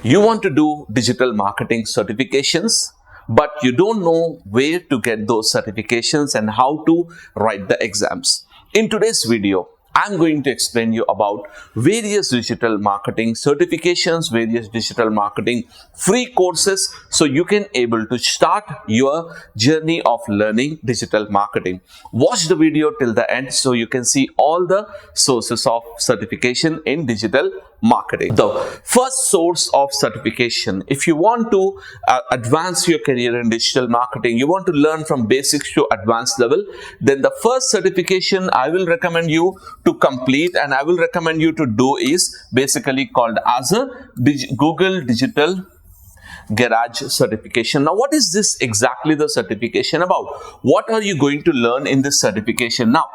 You want to do digital marketing certifications, but you don't know where to get those certifications and how to write the exams. In today's video, I'm going to explain you about various digital marketing certifications, various digital marketing free courses, so you can able to start your journey of learning digital marketing. Watch the video till the end so you can see all the sources of certification in digital marketing. The first source of certification, if you want to advance your career in digital marketing, you want to learn from basics to advanced level, then the first certification I will recommend you to complete and I will recommend you to do is basically called as a Google Digital Garage certification. Now, what is this exactly the certification about? What are you going to learn in this certification? Now,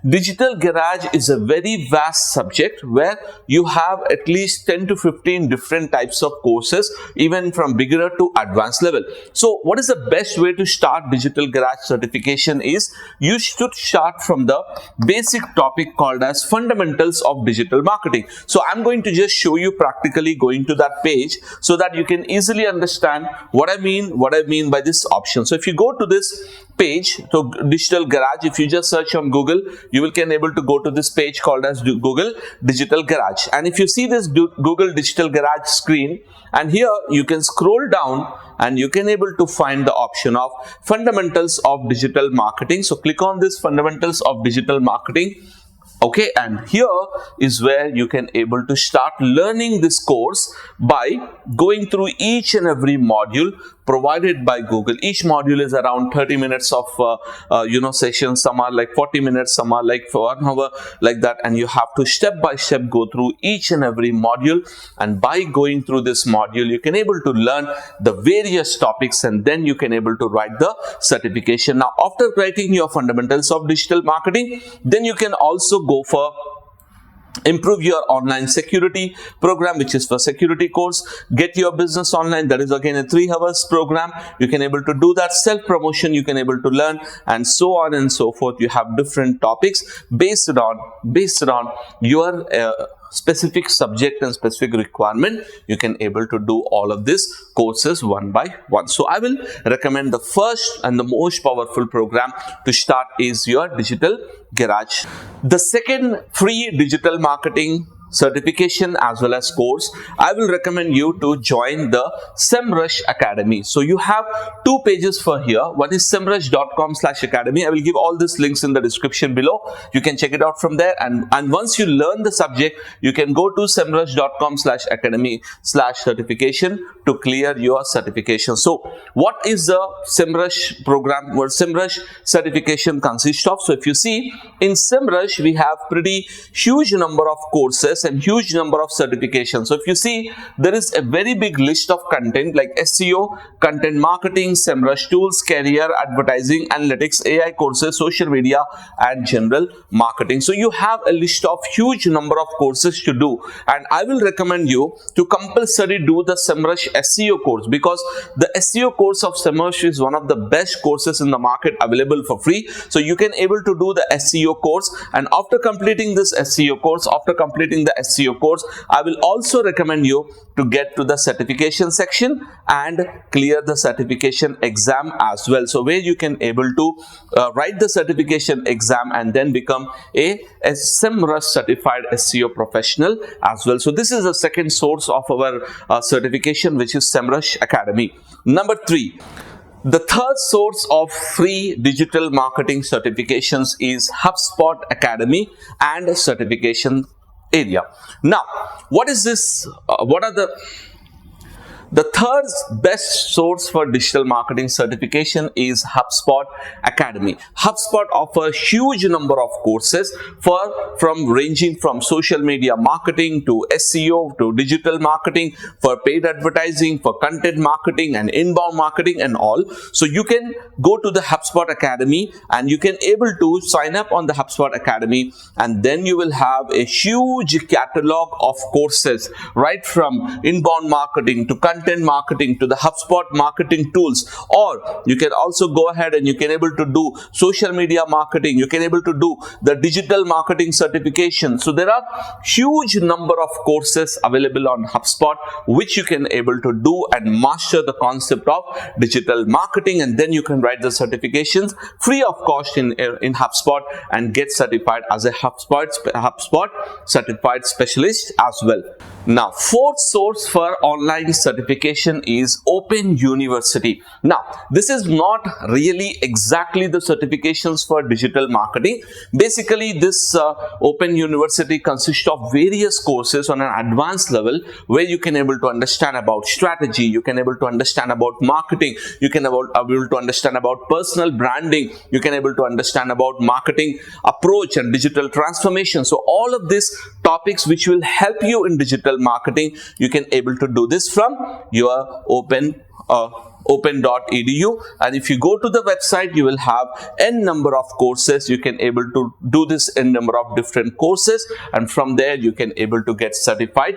Digital Garage is a very vast subject where you have at least 10 to 15 different types of courses, even from beginner to advanced level. So, what is the best way to start Digital Garage certification is you should start from the basic topic called as fundamentals of digital marketing. So, I'm going to just show you practically going to that page so that you can easily understand what I mean by this option. So if you go to this page, so Digital Garage, if you just search on Google, you will can able to go to this page called as Google Digital Garage. And if you see this Google Digital Garage screen, and here you can scroll down and you can able to find the option of fundamentals of digital marketing. So click on this fundamentals of digital marketing. Okay, and here is where you can able to start learning this course by going through each and every module provided by Google. Each module is around 30 minutes of sessions. Some are like 40 minutes, some are like for 1 hour, like that. And you have to step by step go through each and every module. And by going through this module, you can able to learn the various topics, and then you can able to write the certification. Now, after writing your fundamentals of digital marketing, then you can also go for improve your online security program, which is for security course. Get your business online, that is again a 3 hours program. You can able to do that. Self promotion you can able to learn, and so on and so forth. You have different topics based on your specific subject and specific requirement. You can able to do all of these courses one by one. So I will recommend the first and the most powerful program to start is your Digital Garage. The second free digital marketing certification as well as course, I will recommend you to join the SEMRush Academy. So you have 2 pages for here. One is semrush.com/academy. I will give all these links in the description below. You can check it out from there. And once you learn the subject, you can go to semrush.com/academy/certification to clear your certification. So what is the SEMRush program or SEMRush certification consist of? So if you see in SEMRush, we have pretty huge number of courses and huge number of certifications. So if you see, there is a very big list of content like SEO, content marketing, SEMRush tools, career, advertising, analytics, AI courses, social media, and general marketing. So you have a list of huge number of courses to do, and I will recommend you to compulsory do the SEMRush SEO course, because the SEO course of SEMRush is one of the best courses in the market available for free. So you can able to do the SEO course, and after completing this SEO course, SEO course, I will also recommend you to get to the certification section and clear the certification exam as well. So where you can able to write the certification exam and then become a SEMRush certified SEO professional as well. So this is the second source of our certification, which is SEMRush Academy. Number 3. The third source of free digital marketing certifications is Hubspot Academy and certification area. Now, what is this? What are the third best source for digital marketing certification is Hubspot Academy. Hubspot offers huge number of courses from ranging from social media marketing to SEO to digital marketing, for paid advertising, for content marketing and inbound marketing and all. So you can go to the Hubspot Academy and you can able to sign up on the Hubspot Academy, and then you will have a huge catalog of courses right from inbound marketing to content content marketing to the HubSpot marketing tools, or you can also go ahead and you can able to do social media marketing, you can able to do the digital marketing certification. So there are huge number of courses available on HubSpot which you can able to do and master the concept of digital marketing, and then you can write the certifications free of cost in HubSpot and get certified as a HubSpot certified specialist as well. Now, fourth source for online certification is Open University. Now, this is not really exactly the certifications for digital marketing. Basically, this Open University consists of various courses on an advanced level where you can able to understand about strategy, you can able to understand about marketing, you can able to understand about personal branding, you can able to understand about marketing approach and digital transformation. So all of these topics which will help you in digital marketing, you can able to do this from your open.edu, and if you go to the website, you will have n number of courses. You can able to do this n number of different courses, and from there you can able to get certified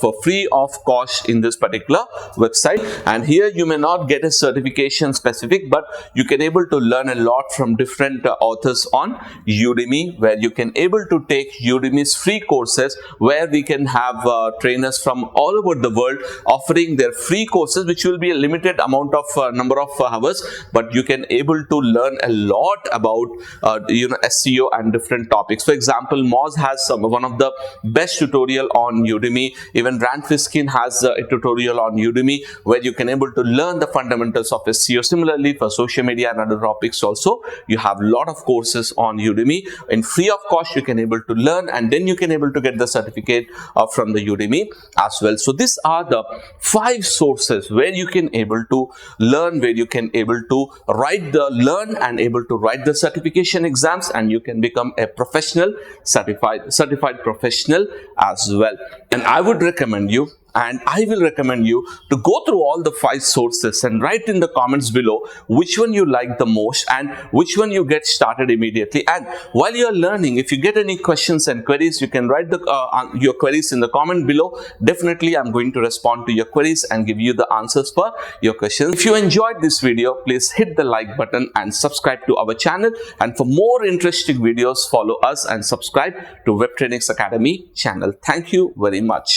for free of cost in this particular website. And here you may not get a certification specific, but you can able to learn a lot from different authors on Udemy, where you can able to take Udemy's free courses, where we can have trainers from all over the world offering their free courses, which will be a limited amount of number of hours, but you can able to learn a lot about SEO and different topics. For example, Moz has one of the best tutorial on Udemy. Even Rand Fishkin has a tutorial on Udemy where you can able to learn the fundamentals of SEO. Similarly, for social media and other topics also, you have a lot of courses on Udemy in free of cost. You can able to learn, and then you can able to get the certificate from the Udemy as well. So these are the 5 sources where you can able to learn, where you can able to learn and able to write the certification exams, and you can become a professional certified professional as well. And I would recommend you, and I will recommend you to go through all the 5 sources and write in the comments below which one you like the most and which one you get started immediately. And while you are learning, if you get any questions and queries, you can write your queries in the comment below. Definitely, I'm going to respond to your queries and give you the answers for your questions. If you enjoyed this video, please hit the like button and subscribe to our channel. And for more interesting videos, follow us and subscribe to Web Trainings Academy channel. Thank you very much.